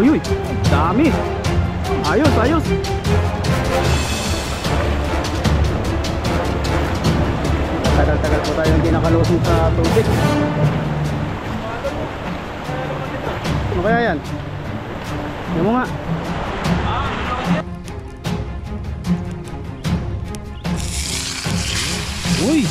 Uy, uy, dami. Ayos, ayos. Tagal-tagal po tayo hindi nakalusong sa tubig. Ano kaya yan? Yan mo nga. Uy!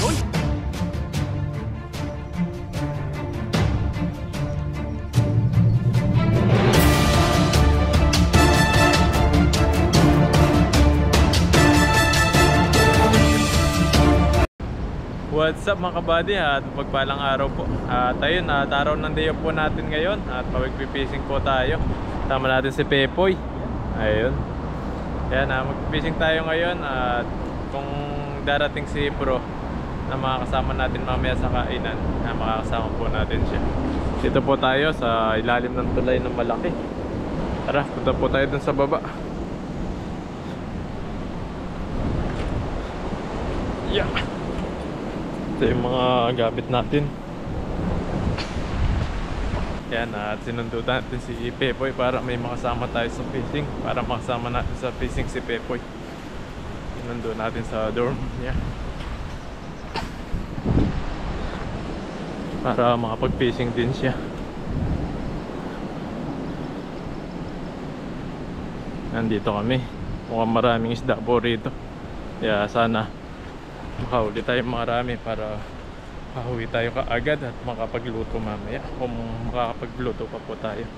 What's up mga kabady at pagpalang araw po. At ayun, araw ng day off po natin ngayon at magpipishing po tayo. Tama natin si Pepoy. Ayun. Yan, magpipishing tayo ngayon at kung darating si Bro na makakasama natin mamaya sa kainan, makakasama po natin siya. Dito po tayo sa ilalim ng tulay ng malaki. Tara, punta po tayo dun sa baba. Yeah. Ito yung mga gamit natin. Yan, at sinundo natin si Pepoy para may makasama tayo sa fishing. Para makasama natin sa fishing si Pepoy. Sinundo natin sa dorm niya para makapag-fishing din siya. Nandito kami. Mukhang maraming isda po rito. Kaya sana makahuli tayo marami para mahuwi tayo kaagad at makapagluto mamaya kung makakapagluto pa po tayo.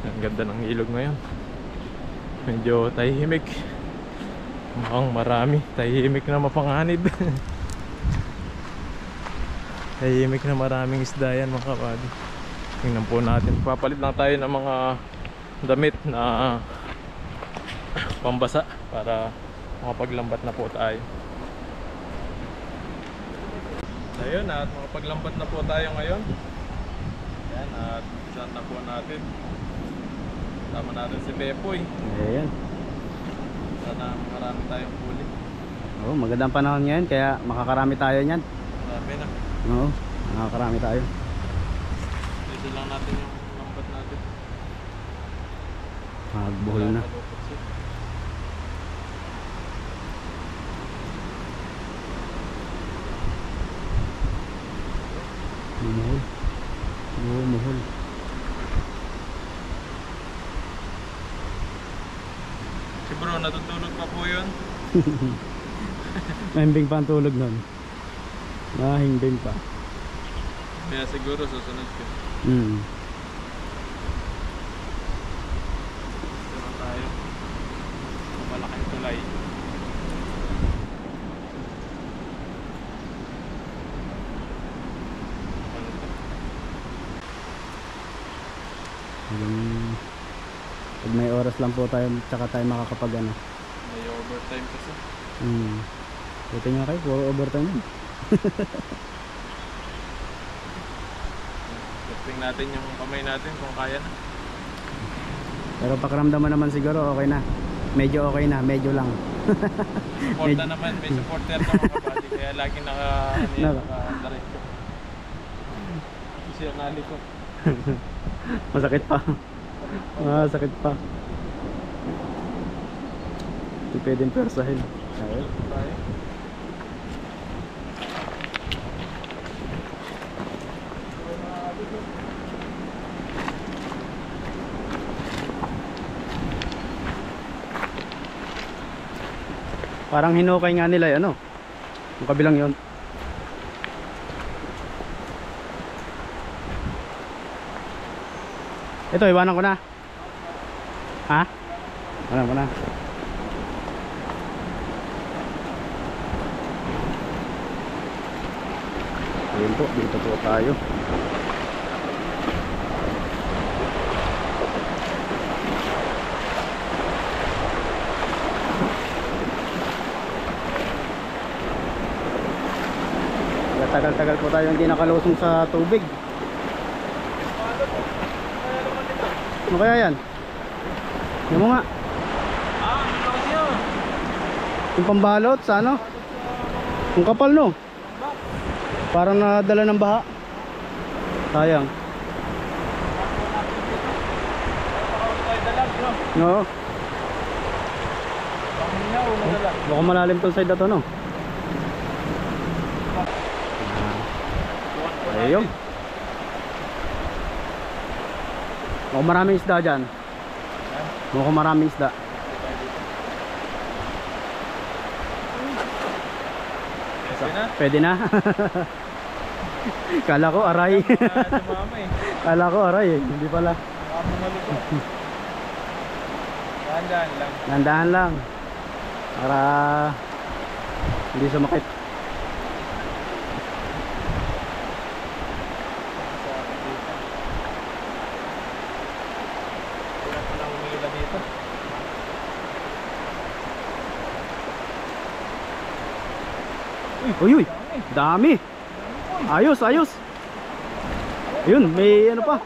Ang ganda ng ilog ngayon, medyo tahimik, mukhang marami, tahimik na mapanganib. Tahimik na maraming isda yan mga kabady. Tingnan po natin, papalit lang tayo ng mga damit na pambasa para makapaglambat na po tayo. Ayun, at makapaglambat na po tayo ngayon. Ayan, at saan na po natin. Tama natin si Pepoy. Ayan. Sana marami tayong huli. Oo, magandang panahon ngayon kaya makakarami tayo niyan. Marami na. Oo, makakarami tayo. Ito lang natin yung lambat natin. Magbuhol na. Muhol. Oo, muhol. Si Bro, natutulog pa po yun. Mahimbing pa ang tulog nun. Mahimbing pa. Kaya siguro susunod ko. Ito na tayo. Malaking tulay. Pag may oras lang po tayo, tsaka tayo makakapag ano. May overtime kasi. Buti nga kayo, puro overtime yun. Testing natin yung kamay natin kung kaya na. Pero pakiramdaman naman siguro okay na. Medyo okay na, medyo lang. Support na naman, may supporter na mga kabady. Kaya laging naka-diretso. Kasi yung nalikot. Masakit pa. Masakit pa. Hindi pwedeng persahin. Ayun, tayo. Parang hinukay nga nila ano. Yung kabilang yon. Ito, iwanan ko na. Ha? Iwanan ko na. Ayun po, dito po tayo. Tagal-tagal po tayo hindi nakalusong sa tubig. Ano kaya yan? Yan mo nga. Yung pambalot sa ano? Yung kapal no? Parang nadala ng baha. Sayang. No. Panginaw, nadala. Baka malalim tong side na to, no? Ayun. Mukhang maraming isda dyan. Mukhang maraming isda. Pwede na. Pwede na. Kala ko aray. Sumama eh. Kala ko aray eh. Hindi pala. Baka maluto. Dahan-dahan lang. Nandahan lang. Para hindi sumakit. Hirap na lang umila dito. Uy, uy. Dami. Ayos, ayos. Ayun, may ano pa.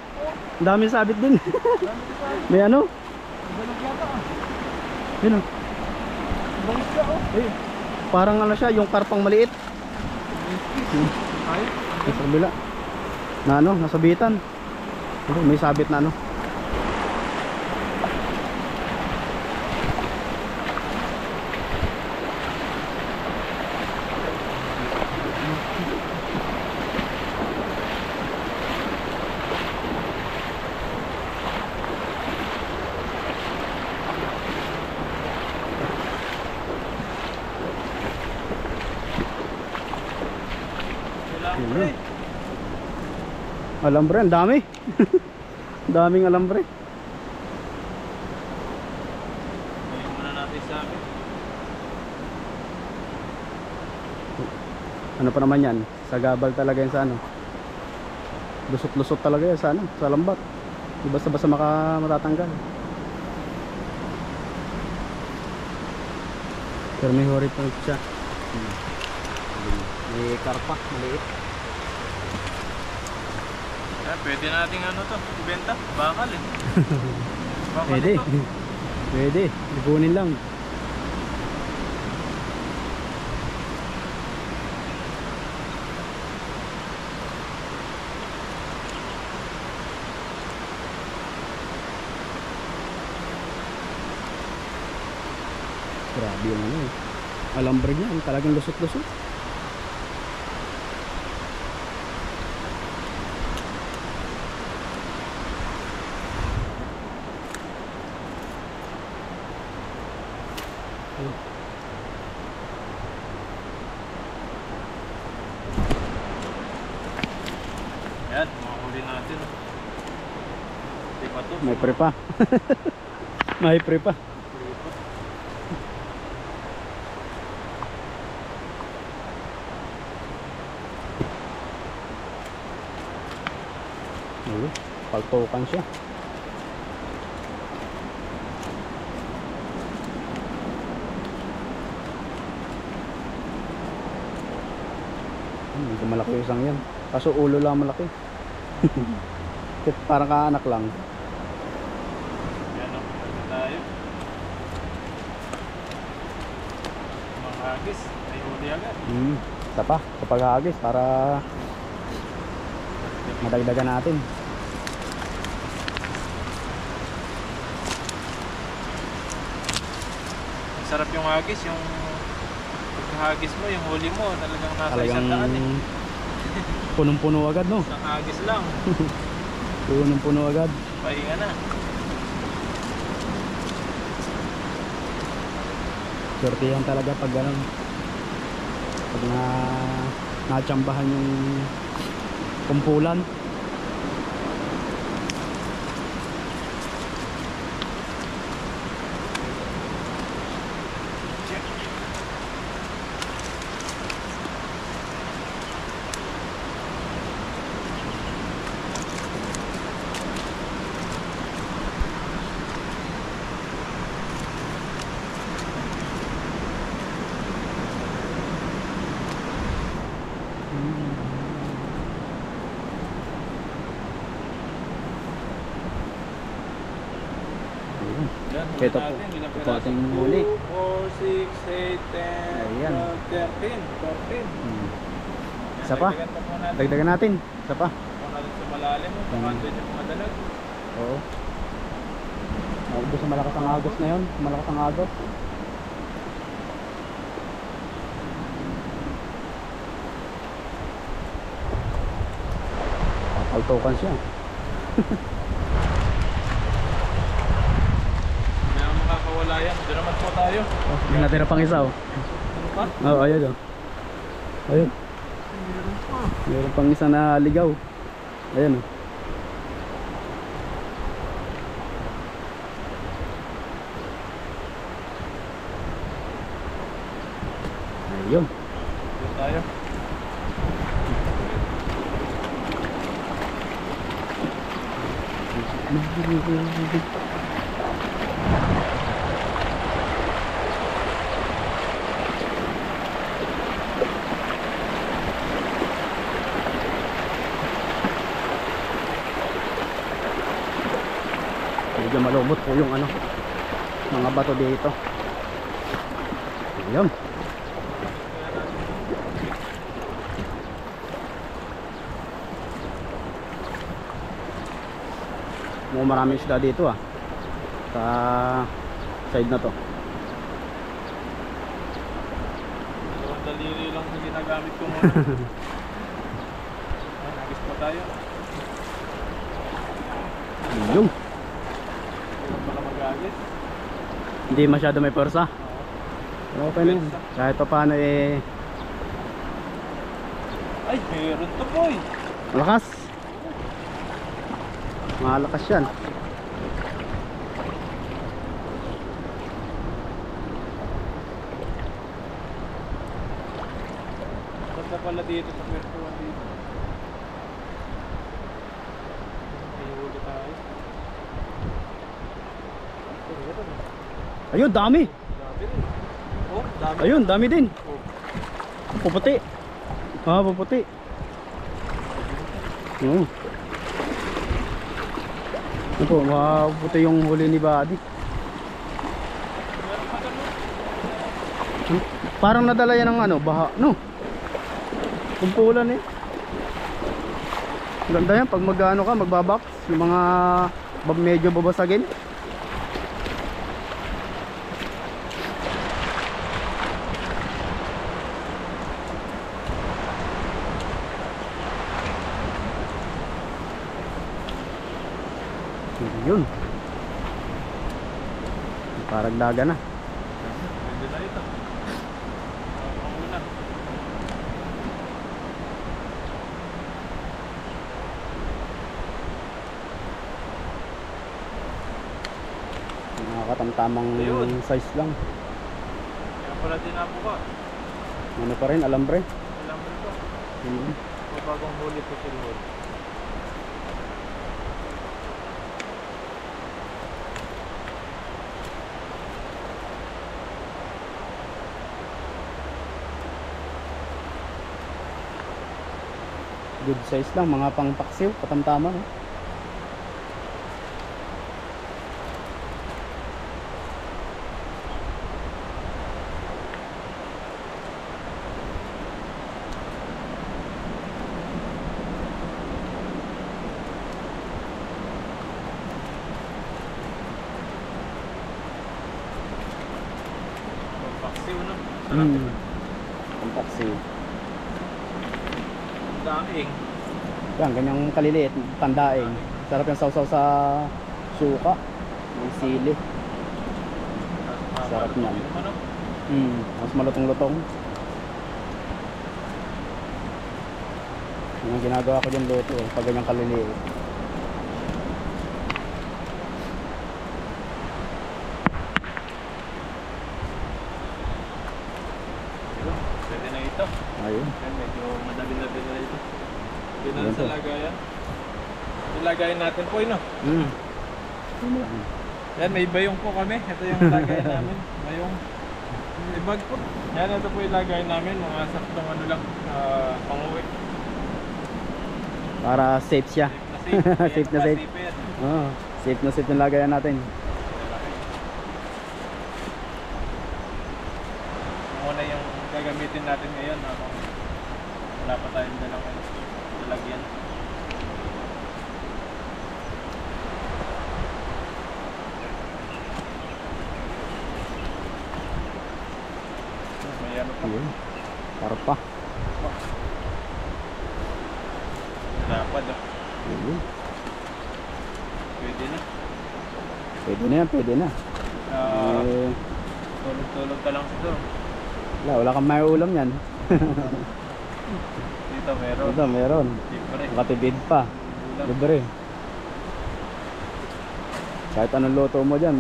Ang daming sabit din. May ano? Balag yata ah. Yun oh. Balag siya oh. Ayun. Parang ano siya, yung karpang maliit. Ay. Sa kabila. Na ano, nasabitan. Ayun, may sabit na ano. Pre. Alambre, ang dami. Daming alambre. Ngayon muna natin sabi. Ano pa naman yan? Sa gabal talaga yan sa ano. Lusot-lusot talaga yan sa ano, sa lambat. Di basta-basta matatanggal. Pero may horit pa siya. May karpa, maliit. Pwede nating ano to, ibenta, bakal eh. Bakal Pwede. ito. Pwede. Ipunin lang. Grabe yung ano eh. Alambre niya, talagang lusot-lusot. Yan, makahuli natin. Di ba to? May pre pa. May pre pa. Ayun, paltokan siya. Hindi malaki yung isang yan. Kaso ulo lang malaki. Parang kaanak lang. Yan o, pwede tayo. Mga hagis, ay huli agad. Isa pa, kapag hagis para madagdagan natin. Sarap yung hagis, yung pagkahagis mo, yung huli mo, talagang nasa Talagang isang daan eh. punong-puno agad, no? Isang hagis lang, Punong-puno agad. pahinga na. Swerte yan talaga pag ganun. Pag natsambahan yung kumpulan. Yan, huli Ito po. natin, ilang Ito piraso? ating huli. 2, 4, 6, 8, 10, Ayan. 12, 13, 14. Isa pa. Dagdagan pa po natin. Dagdagan natin. Isa pa. Baka natin sa malalim mo, baka doon yung mga dalag. Oo. Doon sa malakas ang agos na yun. Malakas ang agos. Altokan siya. Hindi naman makakawala yan. Doon naman po tayo. Oh, may natira pang isa oh. Ano pa? Oo, ayun oh. Ayun. Meron pa. Meron pang isa na ligaw. Ayun oh. Ayun. Doon tayo. Medyo malumot po yung ano, mga bato dito. Ayun. Mukhang maraming isda dito ah, sa side na to. Dalawang daliri lang na ginagamit ko muna. Nagis pa tayo. Ayun. Hindi pala magagit. Hindi masyado may pwersa. Oo. Okay na yun. Kahit pa paano eh, Ay, meron to boy. malakas. Malakas yan. Basta pala dito sa kwertuhan dito. May huli tayo. Ayun, dami. Dami rin. Oh, dami. Ayun, dami din. Oh. Puputi. Ah, puputi. Oo. Ano po, mapuputi yung huli ni Buddy. Meron pa ganun. Parang nadala yan ng ano, baha, no? Kumpulan eh. Ganda yan pag mag-ano ka, magbabox, yung mga medyo babasagin. Yun. Parang daga na. Pwede na ito. Panguna. Nakakatamtamang Ayun. size lang. Kaya pala din ako ka. Ano pa rin, alambre. Alam mo ito. Mm. Bagong huli po silhod. Good size lang, mga pang paksiw, katamtama no? Paksiw na. Sarap ito. Pang paksiw. Daing. Yan, ganyang kaliliit, tandaing. Sarap yung sausaw sa suka. May sili. Sarap niyan. Ano? Mas malutong-lutong. Yung ginagawa ko dyan luto eh, pag ganyang kaliliit. Pwede na ito. Ayun. Yan, medyo madabi-dabi na ito. Yun Yan na sa po. lagayan. Ilagayin natin po yun. Yan, may bayong po kami. Ito yung lagayin namin. Bayong. May bag po. Yan, ito po yung lagayin namin. Mga saktong ano lang, pang-uwi. Para safe siya. Safe na safe. Safe yan. Oh, safe na safe yung lagayan natin. Muna yung gagamitin natin ngayon. Wala pa tayong dalang lalagyan. ano pa. Ayun. Karpa. Dapat oh. Ayun. Pwede na. Pwede na yan, pwede na. Eh, Tulog-tulog ka lang siguro. wala kang may ulam yan. Dito meron. Ito, meron. Siyempre. Makatibid pa. Ulam. Libre. Kahit anong luto mo dyan,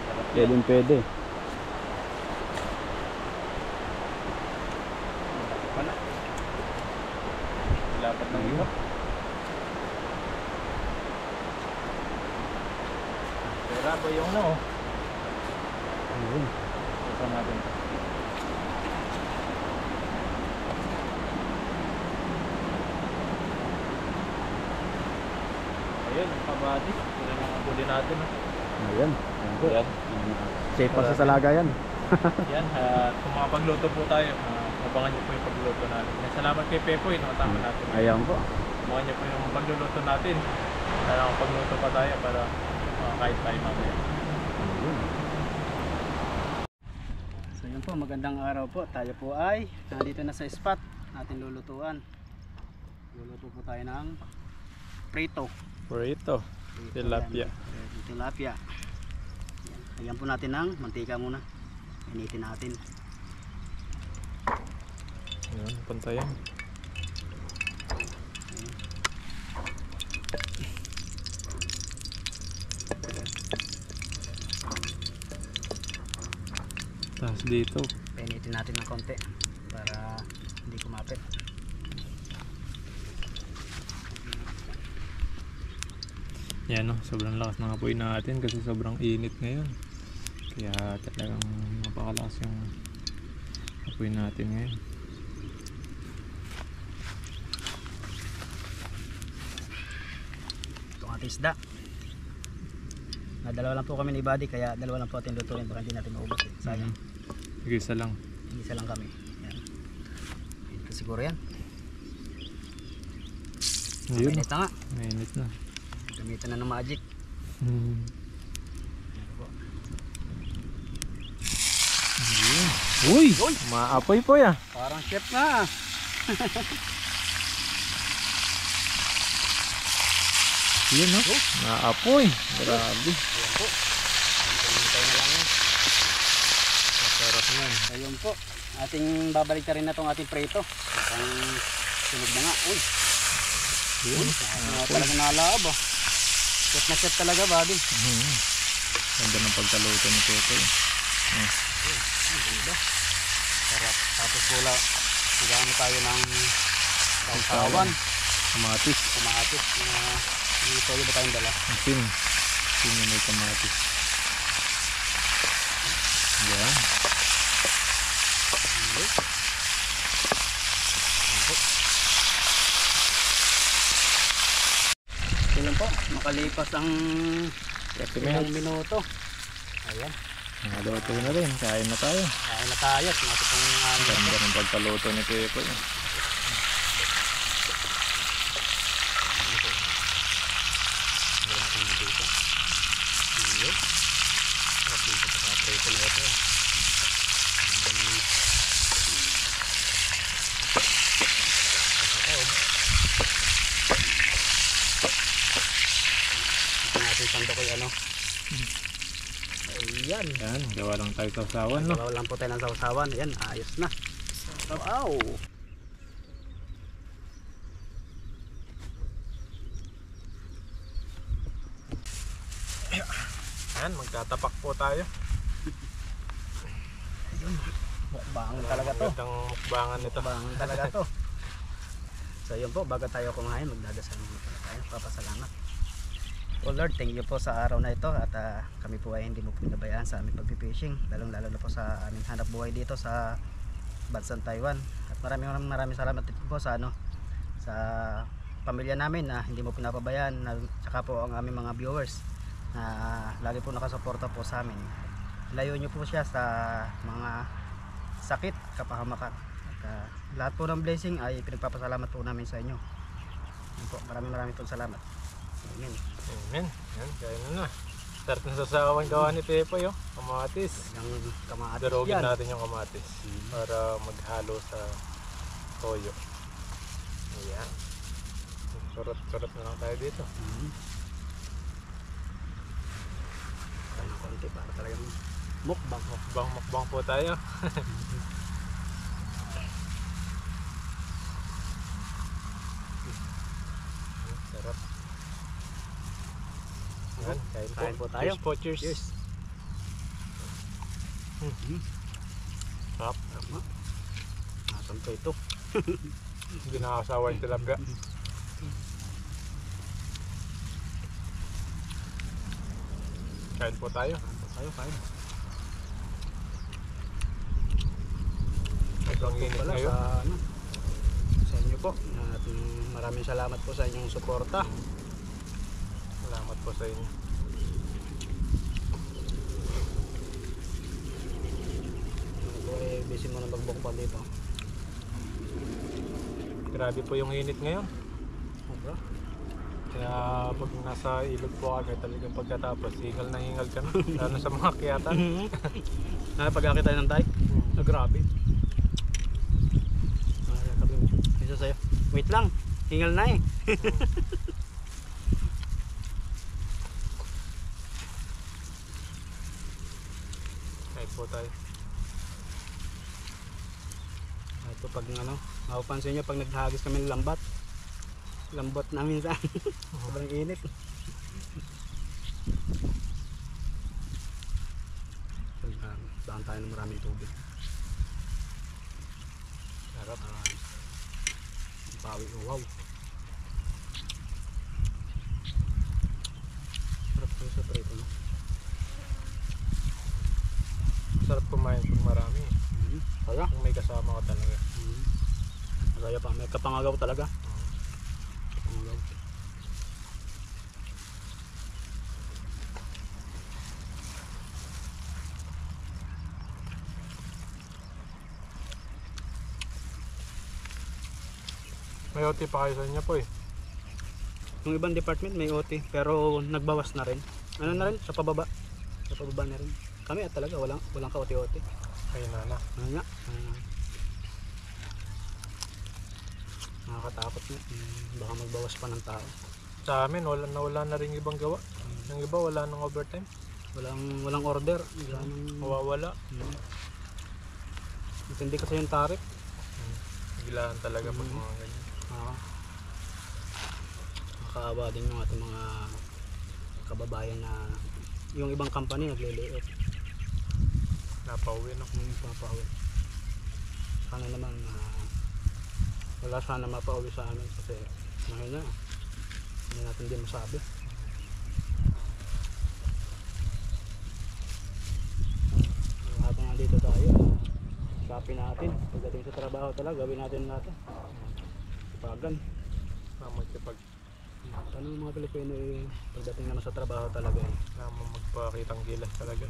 Sarap yan. pwedeng pwede. Wala. Dapat ng iba. Pera ba yung no? Ayun. Ito natin. Ayun, yung kabady. Sila na ang huli natin. Ayan. Ayan po. Yan. Safe pa sa salaga yan. Yan, kung makapagluto po tayo, abangan niyo po yung pagluto natin. Salamat kay Pepoy, nakatama natin. Ayan po. Abangan niyo po yung pagluluto natin. Kailangan pagluto pa tayo para kahit tayo mamaya. Ayun. So yun po, magandang araw po. Tayo po ay nandito na sa spot natin lulutuan. Luluto po tayo ng prito. Burrito, tilapia. Tilapia. Ayan po natin ng mantika muna. Initin natin. Ayan, pantayan. Tapos dito. Initin natin ng konti para hindi kumapit. Yan no, sobrang lakas ng apoy natin kasi sobrang init ngayon. Kaya talagang napakalakas yung apoy natin ngayon. Itong ating isda. Dalawa lang po kami ni Buddy kaya dalawa lang po ating lutuin baka hindi natin maubos eh. Sayang. Isa lang. Isa lang kami. Yan. Ito siguro yan. Ayun. Mainit na nga. Mainit na. Gamitan na ng magic. Ayun. Uy! Maapoy po ya. Parang chef na. Yun no? Maapoy. Grabe. Ayan po. Hintay na lang yan. Masarap yan. Ayun po. Ating babalik na rin na itong ating preto. Ang sunog na nga. Uy. Yun. Talagang nalaab ah. Chef na chef talaga Buddy. Ganda ng pagkaluto ni Pepe. Ang ganda. Sarap. Tapos wala. Sigano tayo ng sausawan. Kamatis. Kumatis. Ito yung ba tayong dala? Asin. Asin na may kamatis. Yan. Ilan po? Makalipas ang 30 ilang minutes. minuto. Ayan. Nakaluto na rin. Kain na tayo. Kain na tayo. Natin itong Ganda ng pagkaluto ni Pepe. Ayan. Yan. Gawa lang tayo sa usawan no. Gawa lang po tayo ng sausawan. Ayan. Ayos na. Wow. Yan. Magtatapak po tayo. Mukbangan talaga to. Magandang mukbangan nito. Mukbangan talaga to. So yun po. Bago tayo kumain, magdadasal muna tayo. Papasalamat. Oh Lord, thank you po sa araw na ito at kami po ay hindi mo pinabayaan sa aming pagpipishing, lalong lalo na po sa aming hanap buhay dito sa bansang Taiwan. At maraming salamat din po sa sa pamilya namin na hindi mo pinapabayaan, saka po ang aming mga viewers na lagi po nakasuporta po sa amin. Layo nyo po siya sa mga sakit, kapahamakan. At lahat po ng blessing ay pinagpapasalamat po namin sa inyo. Yun po, maraming po salamat. Amen. Amen. Yan. Kain na na. Start na sa sawan gawa ni Pepoy, oh. Kamatis. Yung kamatis Darugin yan. natin yung kamatis para maghalo sa toyo. Ayan. Surot-surot na lang tayo dito. Ano, konti para talagang mukbang. Mukbang po tayo. Sarap. Ayan, kain po tayo. Cheers po, cheers. Cheers. Sarap. Tama. Nasaan pa ito? Hindi nakakasawa yung tilapia. Kain po tayo. Kain. Sobrang init Pala ngayon. sa inyo po. At maraming salamat po sa inyong suporta. Salamat po sa inyo. Ako po busy mo na magbok pa dito. Grabe po yung init ngayon. Sobra. Kaya pag nasa ilog po kami talagang pagkatapos, hingal na hingal ka na. Lalo sa mga kiyatan. Pag-akit tayo ng tayo. Grabe. Sabi mo, isa sa'yo. Wait lang, hingal na eh. Kain po tayo. Ito pag ano, mapapansin nyo pag naghagis kami ng lambat. Lambot na minsan. Sobrang init. Daan tayo ng maraming tubig. Sarap. Bawi, wow. Sarap po sa prito, no? Sarap kumain pag marami. Kaya? Kung may kasama ka talaga. Kaya pa, may kapangagaw talaga. Kapangagaw. May OT pa kayo sa inyo po eh. Yung ibang department may OT pero nagbawas na rin. Ano na rin? Sa pababa. Sa pababa na rin. Kami talaga walang ka-OT-OT. Ayun na. Ano nga? Nakakatakot nga. Baka magbawas pa ng tao. Sa amin, wala na rin ibang gawa. Yung iba, wala nang overtime. Walang order. Mawawala. Hindi kasi yung tarif. Biglaan talaga pag mga ganyan. Nakakaawa din yung ating mga kababayan na yung ibang company nagle-layoff. Napauwi no? Papauwi. Sana naman wala sana mapauwi sa amin kasi ngayon na hindi natin din masabi. Habang nandito tayo, sabi natin pagdating sa trabaho talaga gawin natin natin. Pagan. Magkipag Paano yung mga Pilipino pagdating naman sa trabaho talaga magpakitang gilas talaga.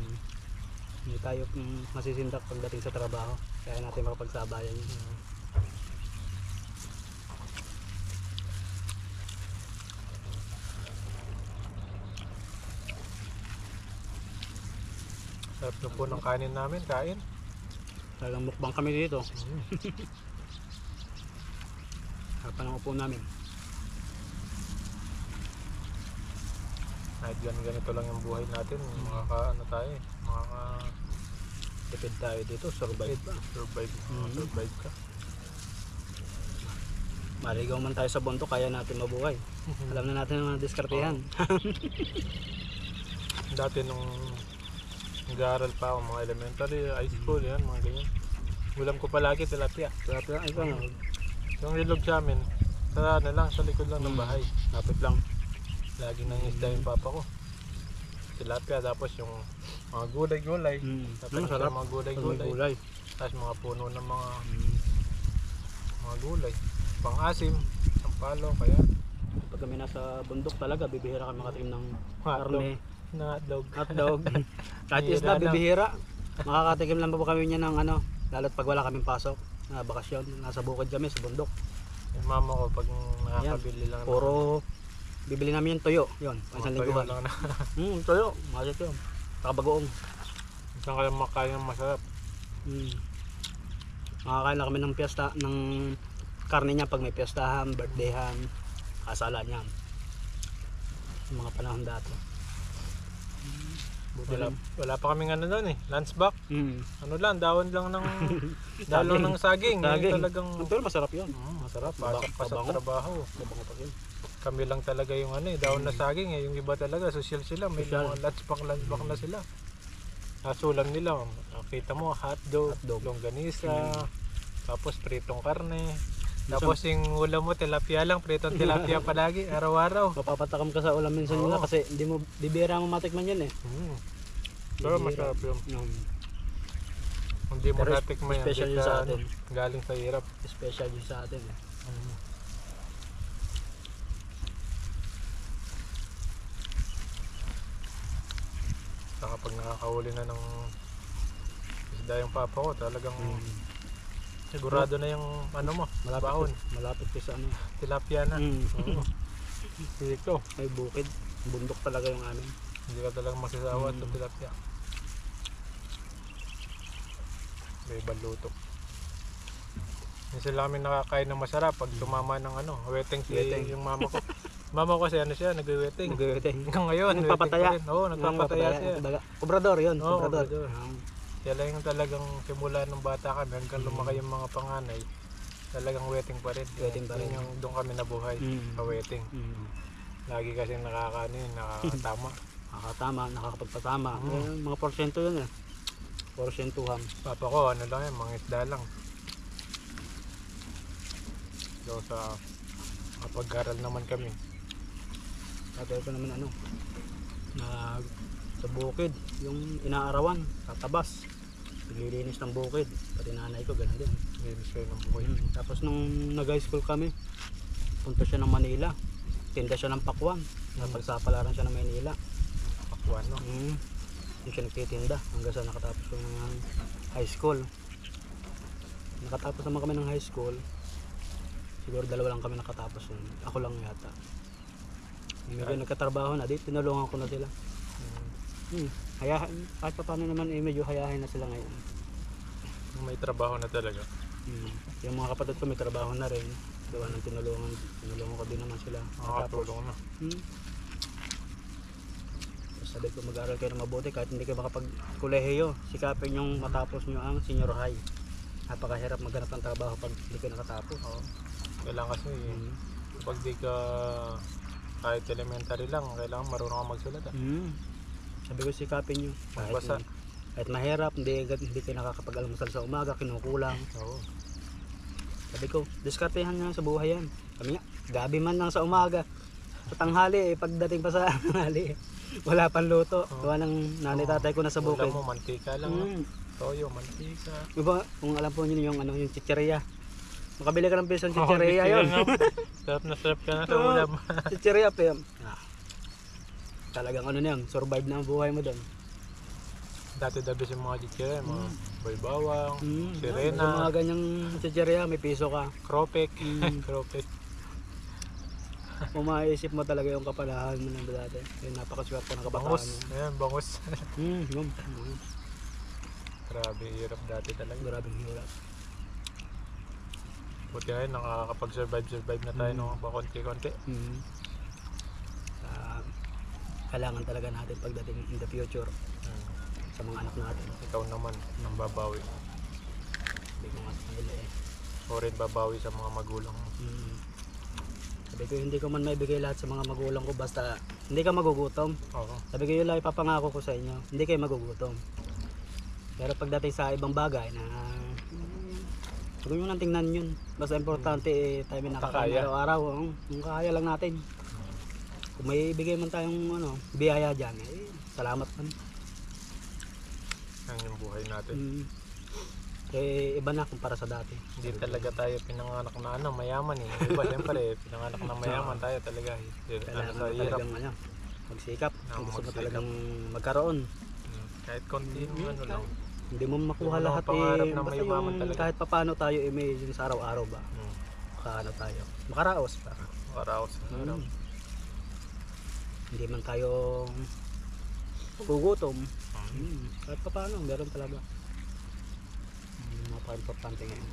Hindi tayo masisindak pagdating sa trabaho. Kaya natin makapagsabayan yun. Sarap na po ng kanin namin, kain. Talagang mukbang kami dito. Harapan ang upo namin. Kahit ganito lang yung buhay natin, Tipid tayo dito, survive pa. survive ka. Maligaw man tayo sa bundok, kaya natin mabuhay. Alam na natin ang mga diskartehan. Dati nung nag-aaral pa ako, mga elementary, high school, yan, mga ganyan. Ulam ko palagi tilapia. Tilapia, ito ano? Yung ilog sa amin, sa likod lang ng bahay. Lapit lang. Lagi nang isda yung papa ko. Tilapia, tapos yung mga gulay-gulay. Tapos Sarap. mga gulay-gulay. Tapos mga puno ng mga gulay. Pang-asim, pang-palo, kaya Pag kami nasa bundok talaga, bibihira kami makatikim ng Hotdog. karne, na hotdog. hotdog. Kahit Bihira isda, na. bibihira. Makakatikim lang po kami niya ng ano, lalo't pag wala kaming pasok na bakasyon. Nasa bukid kami, sa bundok. Yung mama ko pag nakakabili lang Puro bibili namin yung tuyo. Yun, isang lingguhan. Lang na. Tuyo. Masik yun. Saka bagoong. Saan kayo makain ng masarap? Makakain na kami ng piyesta, ng karne niya pag may piyestahan, birthdayhan, kasala niya. Yung mga panahon dati. Wala pa kaming ano doon eh, lunch back. Ano lang, dahon lang ng saging. Saging. Talagang Pero masarap yun. Masarap. pasok pa sa trabaho. Mabango pa yun. Kami lang talaga yung ano eh, dahon na saging eh. Yung iba talaga, social sila. May Social. mga lunch back na sila. Asulan nila, kita mo, hotdog, longganisa, tapos pritong karne. Tapos yung ulam mo, tilapia lang, pritong tilapia palagi, araw-araw. Mapapatakam ka sa ulam minsan yun na kasi di bihira mo matikman yun eh. Pero masarap yun. Hindi mo Pero natikman yan. special yun sa atin. Galing sa hirap. Special yun sa atin eh. Saka pag nakakahuli na ng isda yung papa ko, talagang sigurado na yung ano mo, baon. Malapit ko sa ano. Tilapia na. Dito. May bukid. Bundok talaga yung amin. Hindi ka talagang masasawa sa tilapia. May ibang luto. Minsan lang kami nakakain ng masarap pag tumama ng ano, weteng yung mama ko. Mama ko kasi ano siya, nag-weteng. Hanggang ngayon, Nagpapataya. Oo, nagpapataya siya. Kubrador yun. Oo, Kubrador. Kaya lang yung talagang simula ng bata kami hanggang lumaki yung mga panganay, talagang wetting pa rin. Wetting pa rin. Yun yung doon kami nabuhay, sa wetting. Lagi kasi nakakatama. Nakakatama, nakakapagpatama. Mga porsyento yun eh. Porsyentuhan. Papa ko, ano lang yan, mga isda lang. So sa kapag-aral naman kami. Tatay ko naman ano, sa bukid, yung inaarawan, tatabas. Naglilinis ng bukid. Pati nanay ko, ganun din. Linis kayo ng buhay. Tapos nung nag-high school kami, punta siya ng Manila. Tinda siya ng pakwan. Napagsapalaran siya ng Manila. Pakwan, no? Yung siya nagtitinda hanggang sa nakatapos ko ng high school. Nakatapos naman kami ng high school. Siguro dalawa lang kami nakatapos nun. Ako lang yata. Medyo nagkatrabaho na. Di tinulungan ko na sila. Hayahan, kahit pa paano naman medyo hayahin na sila ngayon. May trabaho na talaga. Yung mga kapatid ko may trabaho na rin. Gawa ng tinulungan ko din naman sila. Nakatulong na. Sabi ko mag-aaral kayo na mabuti kahit hindi kayo makapag-kolehiyo. Sikapin yung matapos nyo ang senior high. Napakahirap maghanap ng trabaho pag hindi kayo nakatapos. Kailangan kasi pag di ka kahit elementary lang, kailangan marunong ka magsulat. Sabi ko sikapin nyo. Kahit mahirap, hindi kayo nakakapag-almusal sa umaga, kinukulang. Sabi ko, diskartehan nyo sa buhay yan. Kami nga, gabi man lang sa umaga. Sa tanghali, pagdating pa sa tanghali, wala pang luto. Gawa ng nanay tatay ko na sa bukid. Ulam mo, mantika lang. Toyo, mantika. Iba, kung alam po nyo yung chicheria. Makabili ka ng pisang chicheria yun. Sarap ka na sa ulam. Chicheria pa yun. Talagang ano na yun, survive na ang buhay mo doon. Dati-dati sa mga chicheria, mga boy-bawang, sirena. Yung mga ganyang chicheria, may piso ka. Kropek. Kropek. Kung maisip mo talaga yung kapalahan mo ng dati. Yung napakaswerte ng kabataan mo. Bangus. Ayan, bangus. Yun. Grabe, hirap dati talaga. Grabing hirap. Buti na yun, nakakapag-survive na tayo ng konti-konti. Kailangan talaga natin pagdating in the future sa mga anak natin. Ikaw naman, nang babawi. Sabi ko nga sa kanila eh. O rin babawi sa mga magulang mo. Sabi ko hindi ko man maibigay lahat sa mga magulang ko basta hindi ka magugutom. Sabi ko yun lang ipapangako ko sa inyo, hindi kayo magugutom. Pero pagdating sa ibang bagay na huwag nyo nang tingnan yun. Basta importante tayo may nakakain araw-araw. Kung kaya lang natin. Kung may ibigay man tayong biyaya dyan, salamat man. Yan yung buhay natin. Iba na kumpara sa dati. Hindi talaga tayo pinanganak na mayaman eh. Iba siyempre pinanganak na mayaman tayo talaga. Kailangan sa hirap. Magsikap. Kung gusto mo talagang magkaroon. Kahit konti ano lang. Hindi mo makuha lahat basta yung kahit papaano tayo may sa araw-araw ba. Makaano tayo. Makaraos pa. Makaraos. hindi man tayo gugutom. Kahit pa paano, meron talaga. Yung mga importante ngayon.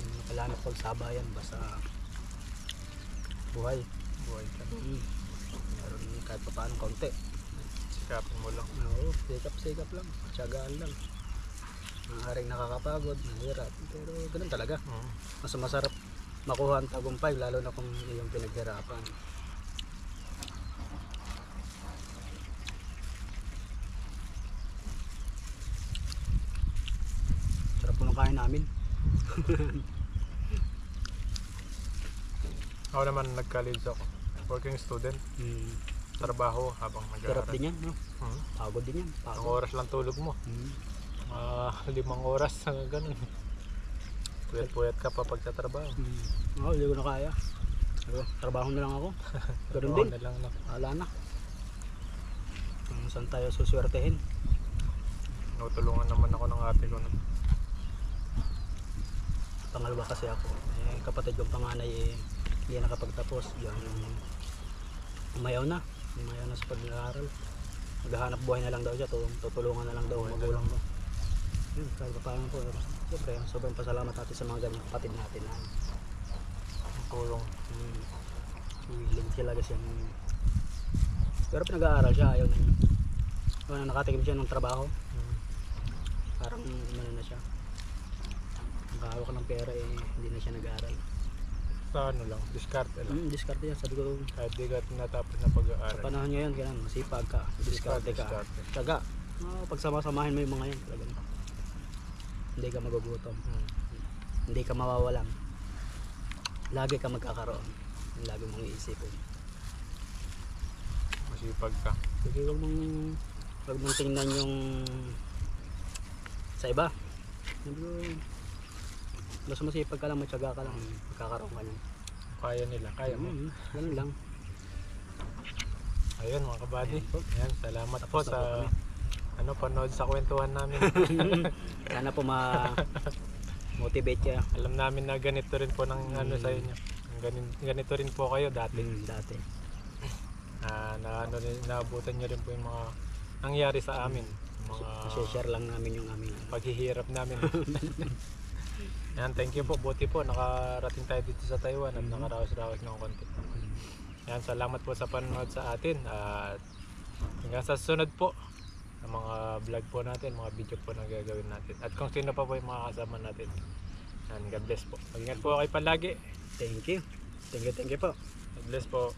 Yung nakalanap pagsabayan, basta buhay. Buhay ka. Meron kahit pa paano kaunti. Sikapin mo lang. Oo, sikap lang, tiyagaan lang. Maaaring nakakapagod, mahirap, pero ganun talaga. Mas masarap makuha ang tagumpay, lalo na kung iyong pinaghirapan. Sarap po ng kain namin. Ako naman nag-college ako. Working student. Trabaho habang Sarap nag-aaral. din yan, no? Pagod din yan. Ang Pagod. oras lang tulog mo. 5 oras na ganun. Puyat-puyat ka pa pagtatrabaho. Oo, hindi ko na kaya. Pero, trabaho na lang ako. Ganun din. Na lang, no? Wala na. Kung saan tayo suswertehin. Natulungan naman ako ng ate ko. Pangalawa kasi ako. Kapatid yung panganay hindi nakapagtapos. Yung umayaw na sa pag-aaral. Maghahanap buhay na lang daw siya. Tutulungan na lang daw ang magulang mo. Yun, kahit pa paano po. Siyempre, sobrang pasalamat natin sa mga ganyan kapatid natin na Ang tulong. willing talaga siya. Pero pinag-aaral siya, ayaw na niya. Kung nakatikim siya ng trabaho, parang ano na siya. Nakahawak ng pera hindi na siya nag-aaral. Sa ano lang, diskarte lang. Diskarte yan, sabi ko. Kahit di ka tinatapos na pag-aaral. Sa panahon ngayon, kailan masipag ka, diskarte ka, tiyaga. Pagsama-samahin mo yung mga yan, talagang hindi ka magugutom, hindi ka mawawalan, lagi ka magkakaroon, lagi mong iisipin. Masipag ka. Sige, huwag mong tingnan yung sa iba. Sabi ko, basta masipag ka lang, matyaga ka lang, magkakaroon ka lang. Kaya nila, kaya mo. Ganun lang. Ayun mga kabady. Ayan po. Ayan, salamat po Tapos na sa po kami. panood sa kwentuhan namin. Sana po ma-motivate kayo. Alam namin na ganito rin po ng ano sa inyo. Ganito rin po kayo dati. Dati. Naabutan nyo rin po yung mga nangyari sa amin. Mga Share lang namin yung aming paghihirap namin. Yan, thank you po. Buti po nakarating tayo dito sa Taiwan at nakaraos-raos ng konti. Yan, salamat po sa panonood sa atin at hanggang sa susunod po ng mga vlog po natin, mga video po na gagawin natin. At kung sino pa po yung mga kasama natin. Yan, God bless po. Mag-ingat po kayo palagi. Thank you po. God bless po.